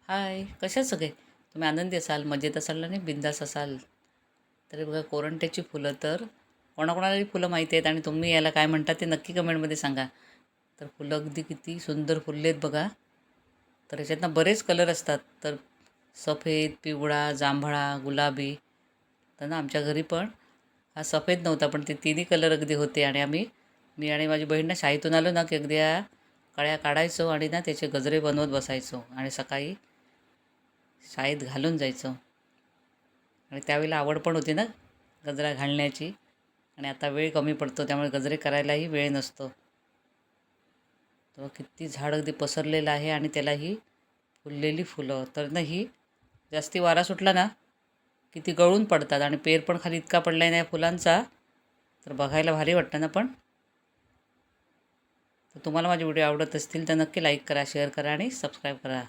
हाय, कशा सगळे? तुम्ही आनंदी असाल, मजेत असाल आणि बिंदास असाल. तर बघा कोरंट्याची फुलं तर कोणाकोणाला ही फुलं माहिती आहेत आणि तुम्ही याला काय म्हणता ते नक्की कमेंटमध्ये सांगा. तर फुलं अगदी किती सुंदर फुलले आहेत बघा. तर याच्यातनं बरेच कलर असतात. तर सफेद, पिवळा, जांभळा, गुलाबी. तर ना आमच्या घरी पण हा सफेद नव्हता, पण ते तिन्ही कलर अगदी होते आणि मी आणि माझी बहीण ना शाळेतून आलो ना की अगदी या कळ्या काढायचो आणि ना त्याचे गजरे बनवत बसायचो आणि सकाळी शाळेत घालून जायचो. आणि त्यावेळेला आवड पण होती ना गजरा घालण्याची. आणि आता वेळ कमी पडतो त्यामुळे गजरे करायलाही वेळ नसतो. तर किती झाड अगदी पसरलेलं आहे आणि त्याला ही फुललेली फुलं तर ना ही जास्ती वारा सुटला ना की ती गळून पडतात आणि पेर पण खाली इतका पडला आहे या फुलांचा. तर बघायला भारी वाटतं ना पण. तर तुम्हाला माझे व्हिडिओ आवडत असतील तर नक्की लाईक करा, शेअर करा आणि सबस्क्राईब करा.